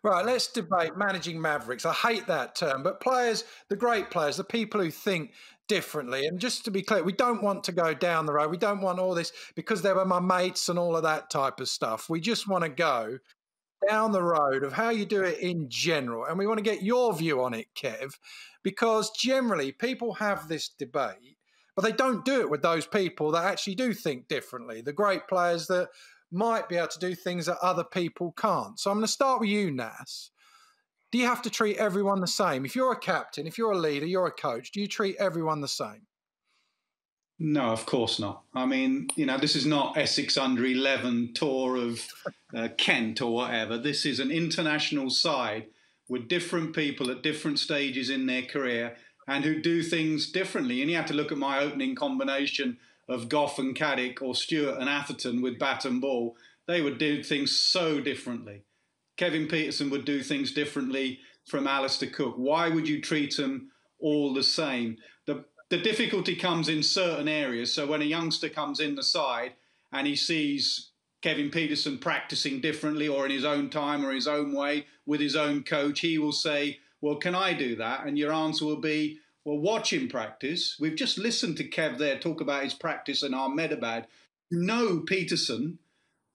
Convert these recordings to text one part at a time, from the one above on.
Right, let's debate managing mavericks. I hate that term, but players, the great players, the people who think differently. And just to be clear, we don't want to go down the road. We don't want all this because they were my mates and all of that type of stuff. We just want to go down the road of how you do it in general. And we want to get your view on it, Kev, because generally people have this debate, but they don't do it with those people that actually do think differently, the great players that might be able to do things that other people can't. So I'm going to start with you, Nas. Do you have to treat everyone the same? If you're a captain, if you're a leader, you're a coach, do you treat everyone the same? No, of course not. I mean, this is not Essex under 11 tour of Kent or whatever. This is an international side with different people at different stages in their career and who do things differently. And you have to look at my opening combination of Gough and Caddick or Stewart and Atherton with bat and ball. They would do things so differently. Kevin Pietersen would do things differently from Alistair Cook. Why would you treat them all the same? The difficulty comes in certain areas. So when a youngster comes in the side and he sees Kevin Pietersen practicing differently or in his own time or his own way with his own coach, he will say, well, can I do that? And your answer will be, well, watch him practice. We've just listened to Kev there talk about his practice and Ahmedabad. Pietersen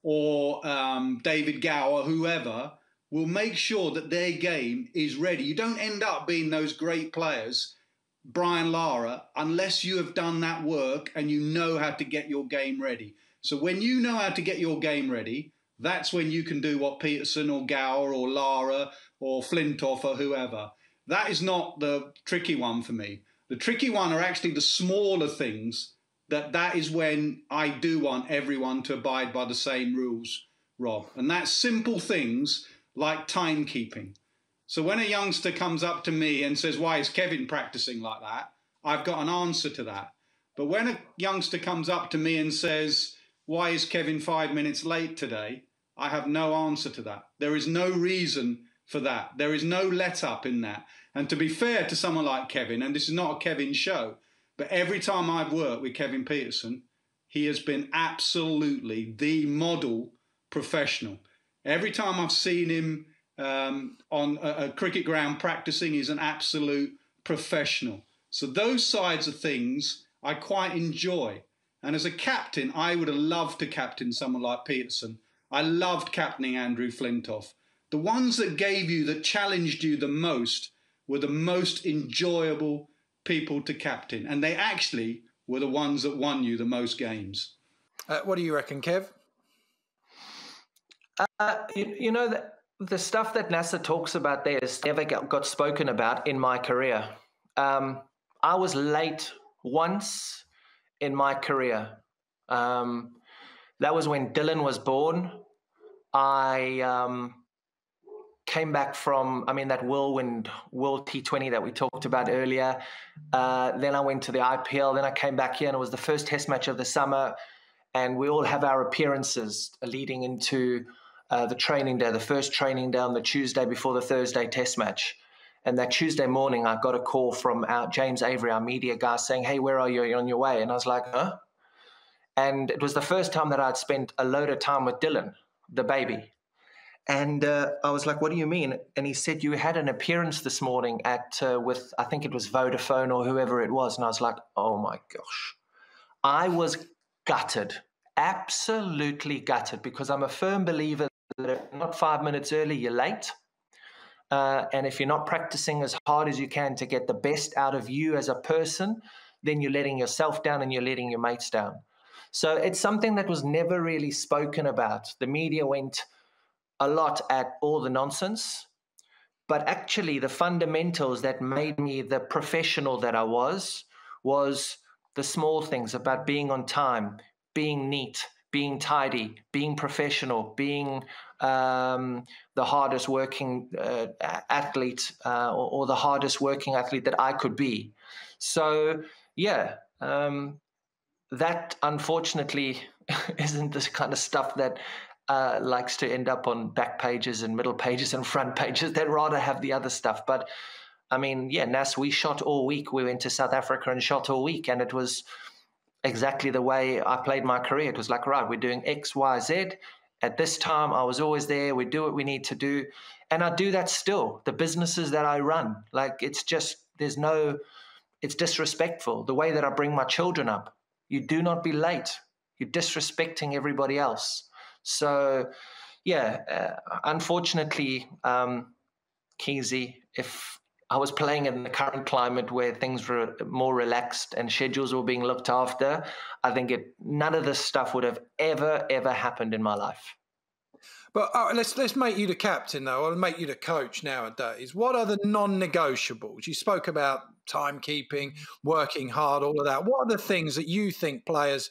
or David Gower, whoever, will make sure that their game is ready. You don't end up being those great players, Brian Lara, unless you have done that work and you know how to get your game ready. So when you know how to get your game ready, that's when you can do what Pietersen or Gower or Lara or Flintoff or whoever. That is not the tricky one for me. The tricky one are actually the smaller things that is when I do want everyone to abide by the same rules, Rob. And that's simple things like timekeeping. So when a youngster comes up to me and says, why is Kevin practicing like that? I've got an answer to that. But when a youngster comes up to me and says, why is Kevin 5 minutes late today? I have no answer to that. There is no reason for that. There is no let up in that. And to be fair to someone like Kevin, and this is not a Kevin show, but every time I've worked with Kevin Pietersen, he has been absolutely the model professional. Every time I've seen him on a cricket ground practicing, he's an absolute professional. So those sides of things I quite enjoy. And as a captain, I would have loved to captain someone like Pietersen. I loved captaining Andrew Flintoff. The ones that challenged you the most were the most enjoyable people to captain. And they actually were the ones that won you the most games. What do you reckon, Kev? The stuff that Nasser talks about there is never got spoken about in my career. I was late once in my career. That was when Dylan was born. I came back from, that whirlwind World T20 that we talked about earlier. Then I went to the IPL. Then I came back here, and it was the first test match of the summer. And we all have our appearances leading into the training day, the first training day on the Tuesday before the Thursday test match. And that Tuesday morning, I got a call from James Avery, our media guy, saying, hey, where are you? Are you on your way? And I was like, huh? And it was the first time that I'd spent a load of time with Dylan, the baby. And I was like, what do you mean? And he said, you had an appearance this morning with, I think it was Vodafone or whoever it was. And I was like, oh my gosh. I was gutted, absolutely gutted, because I'm a firm believer that if you're not 5 minutes early, you're late. And if you're not practicing as hard as you can to get the best out of you as a person, then you're letting yourself down and you're letting your mates down. So it's something that was never really spoken about. The media went a lot at all the nonsense, but actually the fundamentals that made me the professional that I was the small things about being on time, being neat, being tidy, being professional, being the hardest working athlete or the hardest working athlete that I could be. So, yeah, that unfortunately isn't the kind of stuff that likes to end up on back pages and middle pages and front pages. They'd rather have the other stuff. But, Nas, we shot all week. We went to South Africa and shot all week, and it was exactly the way I played my career. It was like, right, we're doing X, Y, Z, At this time, I was always there. We do what we need to do. And I do that still. The businesses that I run, like it's just, it's disrespectful. The way that I bring my children up, you do not be late. You're disrespecting everybody else. So, yeah, unfortunately, Keezy, if I was playing in the current climate where things were more relaxed and schedules were being looked after, I think none of this stuff would have ever happened in my life. But let's make you the captain, though, or make you the coach nowadays. What are the non-negotiables? You spoke about timekeeping, working hard, all of that. What are the things that you think players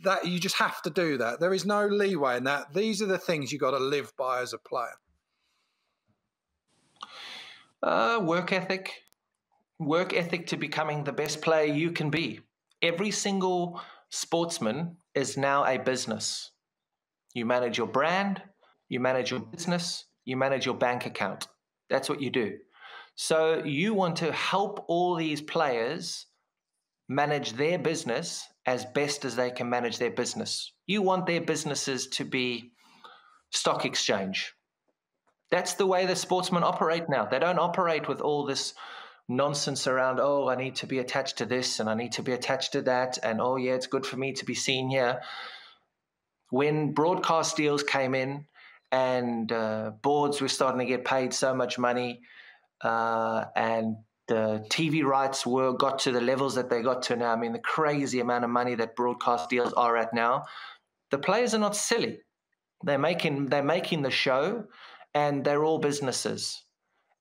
that you just have to do that? There is no leeway in that. These are the things you got to live by as a player. Work ethic to becoming the best player you can be. Every single sportsman is now a business. You manage your brand, you manage your business, you manage your bank account. That's what you do. So you want to help all these players manage their business as best as they can manage their business. You want their businesses to be stock exchange. That's the way the sportsmen operate now. They don't operate with all this nonsense around, oh, I need to be attached to this and I need to be attached to that. And, oh, yeah, it's good for me to be seen here. When broadcast deals came in and boards were starting to get paid so much money and the TV rights got to the levels that they got to now, I mean, the crazy amount of money that broadcast deals are at now, the players are not silly. They're making the show, and they're all businesses.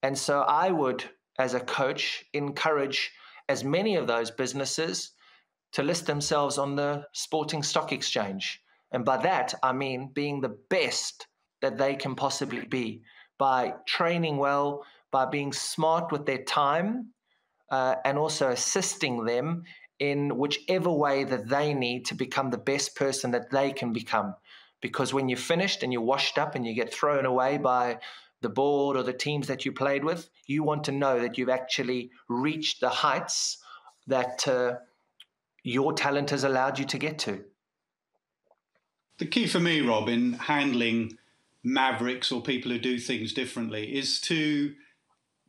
And so I would, as a coach, encourage as many of those businesses to list themselves on the sporting stock exchange. And by that, I mean being the best that they can possibly be by training well, by being smart with their time, and also assisting them in whichever way that they need to become the best person that they can become. Because when you're finished and you're washed up and you get thrown away by the board or the teams that you played with, you want to know that you've actually reached the heights that your talent has allowed you to get to. The key for me, Rob, in handling mavericks or people who do things differently is to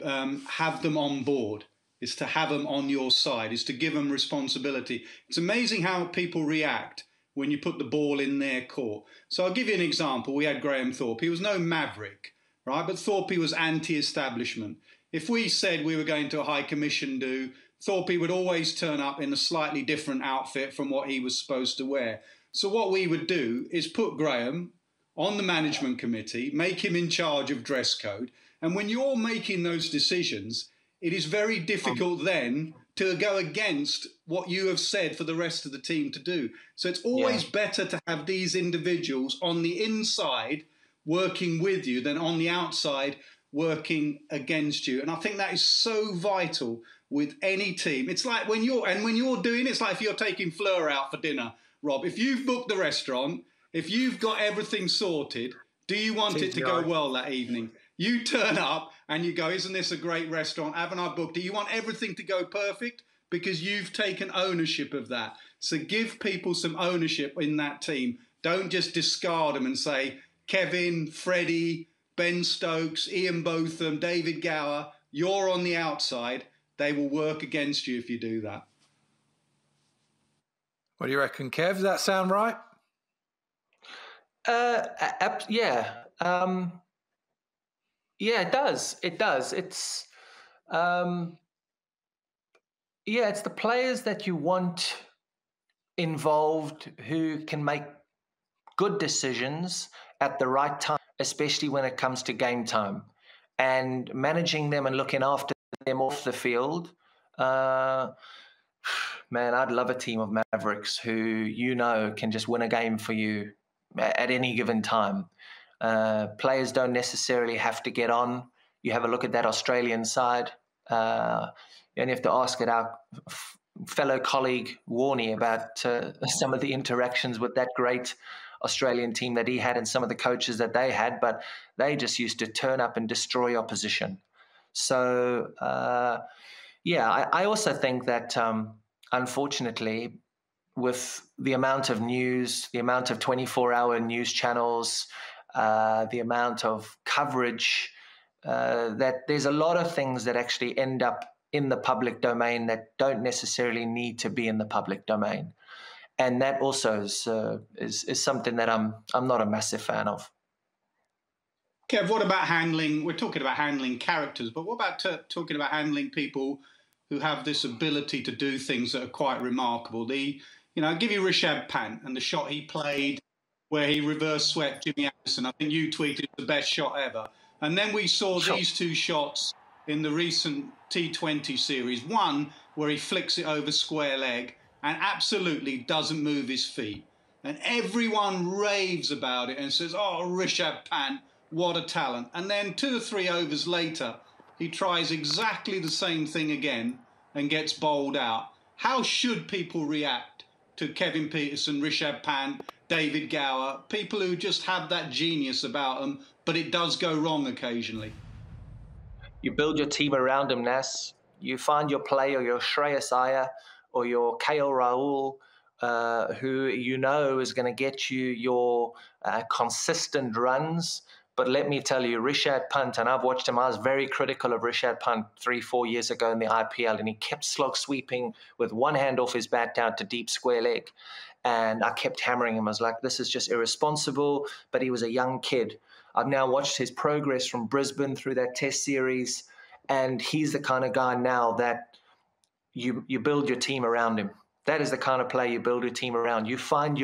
have them on board, is to have them on your side, is to give them responsibility. It's amazing how people react when you put the ball in their court. So I'll give you an example. We had Graham Thorpe. He was no maverick, right? But Thorpe was anti-establishment. If we said we were going to a high commission do, Thorpe would always turn up in a slightly different outfit from what he was supposed to wear. So what we would do is put Graham on the management committee, make him in charge of dress code. And when you're making those decisions, it is very difficult then to go against what you have said for the rest of the team to do. So it's always better to have these individuals on the inside working with you than on the outside working against you. And I think that is so vital with any team. It's like when you're doing, it's like if you're taking Fleur out for dinner, Rob, if you've booked the restaurant, if you've got everything sorted, do you want it to go well that evening? You turn up and you go, isn't this a great restaurant? Haven't I booked it? You want everything to go perfect because you've taken ownership of that. So give people some ownership in that team. Don't just discard them and say, Kevin, Freddie, Ben Stokes, Ian Botham, David Gower, you're on the outside. They will work against you if you do that. What do you reckon, Kev? Does that sound right? Yeah. Yeah, it does. It does. It's, it's the players that you want involved who can make good decisions at the right time, especially when it comes to game time, and managing them and looking after them off the field. Man, I'd love a team of Mavericks who, can just win a game for you at any given time. Players don't necessarily have to get on. You have a look at that Australian side. You only have to ask our fellow colleague Warney about some of the interactions with that great Australian team that he had and some of the coaches that they had, but they just used to turn up and destroy opposition. So, I also think that, unfortunately, with the amount of news, the amount of 24-hour news channels, the amount of coverage, that there's a lot of things that actually end up in the public domain that don't necessarily need to be in the public domain. And that also is something that I'm not a massive fan of. Kev, what about handling? We're talking about handling characters, but what about talking about handling people who have this ability to do things that are quite remarkable? I'll give you Rishabh Pant and the shot he played where he reverse swept Jimmy Anderson. I think you tweeted the best shot ever. And then we saw these two shots in the recent T20 series. One where he flicks it over square leg and absolutely doesn't move his feet. And everyone raves about it and says, oh, Rishabh Pant, what a talent. And then 2 or 3 overs later, he tries exactly the same thing again and gets bowled out. How should people react to Kevin Pietersen, Rishabh Pant, David Gower, people who just have that genius about them, but it does go wrong occasionally? You build your team around him, Nas. You find your player, your Shreyas Iyer or your KL Rahul, who you know is going to get you your consistent runs. But let me tell you, Rishabh Pant, and I've watched him, I was very critical of Rishabh Pant 3-4 years ago in the IPL, and he kept slog sweeping with one hand off his bat down to deep square leg. And I kept hammering him. I was like, this is just irresponsible. But he was a young kid. I've now watched his progress from Brisbane through that test series, and he's the kind of guy now that you build your team around him. That is the kind of player you build your team around. You find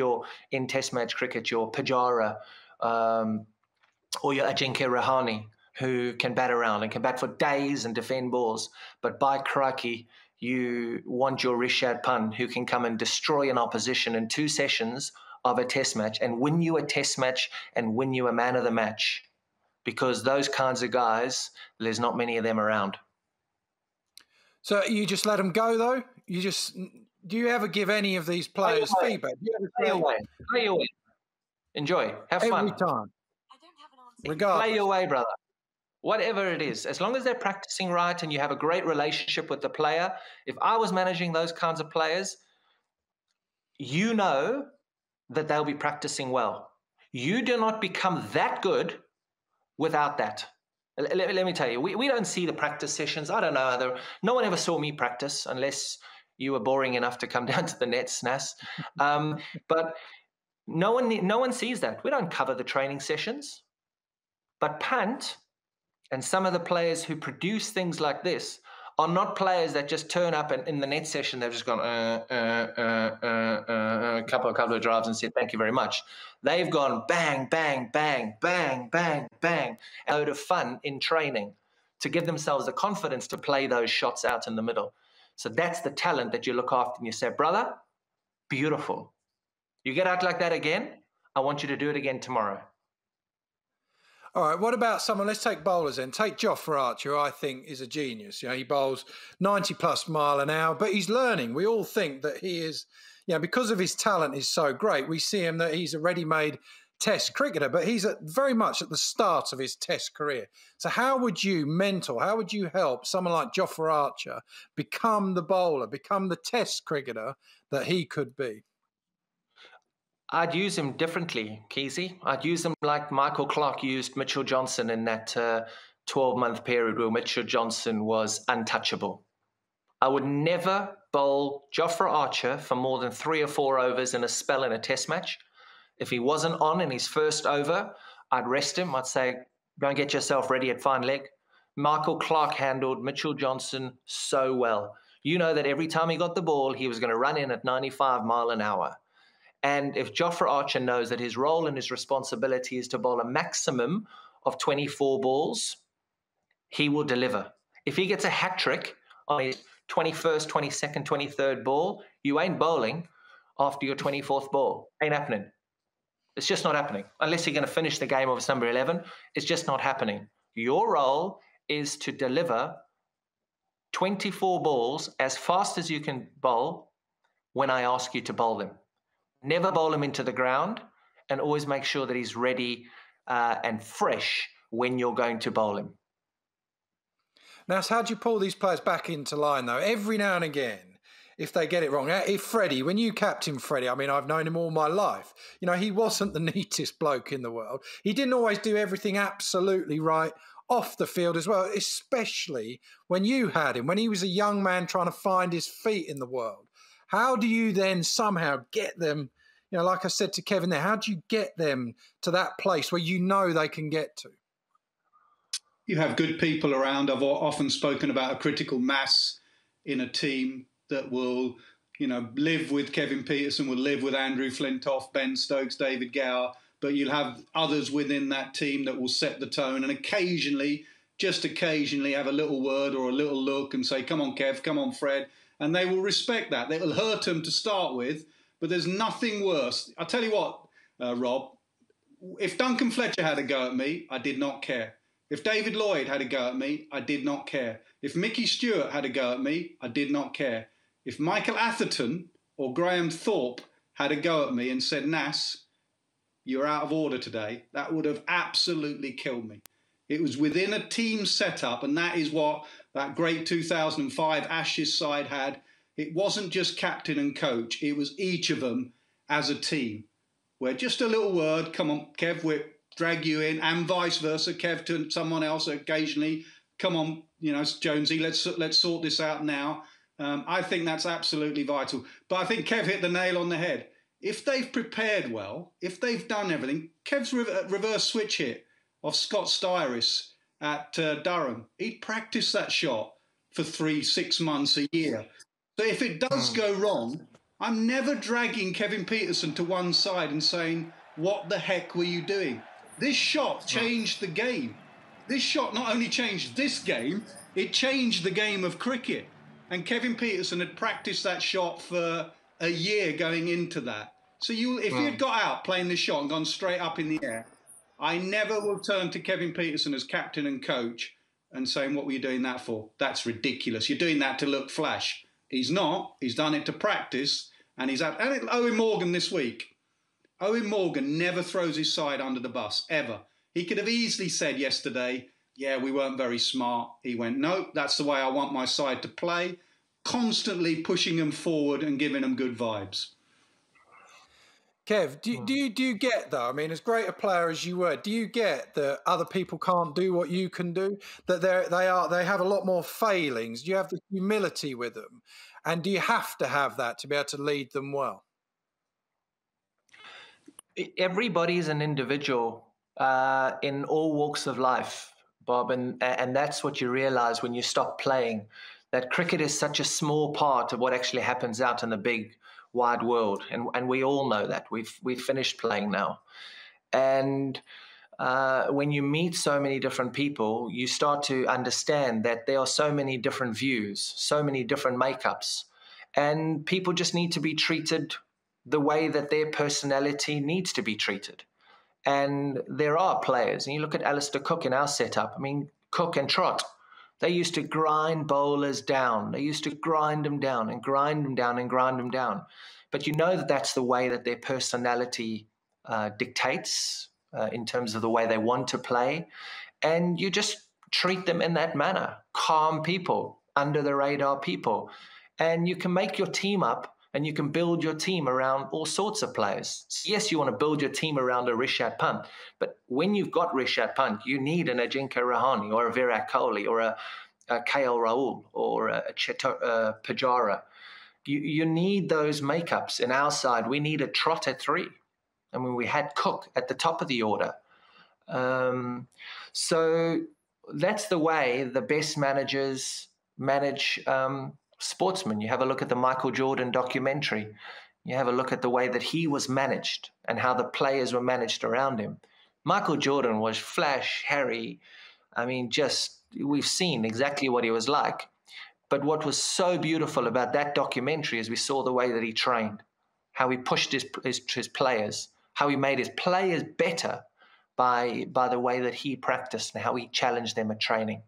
in test match cricket, your Pujara, or your Ajinkya Rahane, who can bat around and can bat for days and defend balls. But by crikey, you want your Rishabh Pant, who can come and destroy an opposition in 2 sessions of a test match and win you a test match and win you a man of the match. Because those kinds of guys, there's not many of them around. So you just let them go, though? Do you ever give any of these players feedback? Play away. Enjoy. Have fun. Every time. Regardless. Play your way, brother. Whatever it is, as long as they're practicing right and you have a great relationship with the player. If I was managing those kinds of players, you know that they'll be practicing well. You do not become that good without that. Let me tell you, we don't see the practice sessions. I don't know. No one ever saw me practice unless you were boring enough to come down to the nets, Nas. But no one sees that. We don't cover the training sessions. But Pant and some of the players who produce things like this are not players that just turn up and in the net session they've just gone a couple of drives and said thank you very much. They've gone bang, bang, bang, bang, bang, bang, a load of fun in training to give themselves the confidence to play those shots out in the middle. So that's the talent that you look after and you say, brother, beautiful. You get out like that again, I want you to do it again tomorrow. All right, what about someone, let's take bowlers then. Take Jofra Archer, who I think is a genius. He bowls 90+ mile an hour, but he's learning. We all think that he is, because of his talent is so great, we see him that he's a ready-made test cricketer, but he's very much at the start of his test career. So how would you help someone like Jofra Archer become the bowler, become the test cricketer that he could be? I'd use him differently, Keezy. I'd use him like Michael Clarke used Mitchell Johnson in that 12-month period where Mitchell Johnson was untouchable. I would never bowl Jofra Archer for more than 3 or 4 overs in a spell in a test match. If he wasn't on in his first over, I'd rest him. I'd say, go and get yourself ready at fine leg. Michael Clarke handled Mitchell Johnson so well. You know that every time he got the ball, he was going to run in at 95 mile an hour. And if Jofra Archer knows that his role and his responsibility is to bowl a maximum of 24 balls, he will deliver. If he gets a hat trick on his 21st, 22nd, 23rd ball, you ain't bowling after your 24th ball. Ain't happening. It's just not happening. Unless you're going to finish the game of number 11, it's just not happening. Your role is to deliver 24 balls as fast as you can bowl when I ask you to bowl them. Never bowl him into the ground, and always make sure that he's ready and fresh when you're going to bowl him. Now, how do you pull these players back into line, though? Every now and again, if they get it wrong. If Freddie, when you captain Freddie, I mean, I've known him all my life. You know, he wasn't the neatest bloke in the world. He didn't always do everything absolutely right off the field as well, especially when you had him, when he was a young man trying to find his feet in the world. How do you then somehow get them, you know, like I said to Kevin there, how do you get them to that place where you know they can get to? You have good people around. I've often spoken about a critical mass in a team that will, you know, live with Kevin Pietersen, will live with Andrew Flintoff, Ben Stokes, David Gower, but you'll have others within that team that will set the tone and occasionally, just occasionally, have a little word or a little look and say, come on, Kev, come on, Fred. And they will respect that. It will hurt them to start with, but there's nothing worse. I'll tell you what, Rob, if Duncan Fletcher had a go at me, I did not care. If David Lloyd had a go at me, I did not care. If Mickey Stewart had a go at me, I did not care. If Michael Atherton or Graham Thorpe had a go at me and said, Nas, you're out of order today, that would have absolutely killed me. It was within a team setup, and that is what that great 2005 Ashes side had. It wasn't just captain and coach, it was each of them as a team, where just a little word, come on, Kev, we'll drag you in, and vice versa, Kev to someone else occasionally, come on, you know, Jonesy, let's sort this out now. I think that's absolutely vital. But I think Kev hit the nail on the head. If they've prepared well, if they've done everything, Kev's reverse switch hit of Scott Styris at Durham, he'd practiced that shot for 3-6 months a year. So if it does go wrong, I'm never dragging Kevin Pietersen to one side and saying, what the heck were you doing? This shot changed the game. This shot not only changed this game, it changed the game of cricket. And Kevin Pietersen had practiced that shot for a year going into that. So if you'd got out playing this shot and gone straight up in the air, I never will turn to Kevin Pietersen as captain and coach and saying, what were you doing that for? That's ridiculous. You're doing that to look flash. He's not. He's done it to practice. And Owen Morgan this week. Owen Morgan never throws his side under the bus, ever. He could have easily said yesterday, yeah, we weren't very smart. He went, no, that's the way I want my side to play. Constantly pushing them forward and giving them good vibes. Kev, do you get, though, I mean, as great a player as you were, do you get that other people can't do what you can do? That they have a lot more failings? Do you have the humility with them? And do you have to have that to be able to lead them well? Everybody is an individual in all walks of life, Bob, and that's what you realize when you stop playing, that cricket is such a small part of what actually happens out in the big wide world, and we all know that. We've finished playing now, and when you meet so many different people, you start to understand that there are so many different views, so many different makeups, and people just need to be treated the way that their personality needs to be treated. And there are players, and you look at Alistair Cook in our setup. I mean, Cook and Trott, they used to grind bowlers down. They used to grind them down and grind them down and grind them down. But you know that that's the way that their personality dictates in terms of the way they want to play. And you just treat them in that manner. Calm people, under the radar people. And you can make your team up and you can build your team around all sorts of players. Yes, you want to build your team around a Rishabh Pant, but when you've got Rishabh Pant, you need an Ajinkya Rahane or a Virat Kohli or a KL Rahul or a Pujara. You need those makeups. In our side, we need a Trot at 3. I mean, we had Cook at the top of the order. So that's the way the best managers manage sportsmen. You have a look at the Michael Jordan documentary. You have a look at the way that he was managed and how the players were managed around him. Michael Jordan was flash, hairy. I mean, we've seen exactly what he was like. But what was so beautiful about that documentary is we saw the way that he trained, how he pushed his players, how he made his players better by the way that he practiced and how he challenged them at training.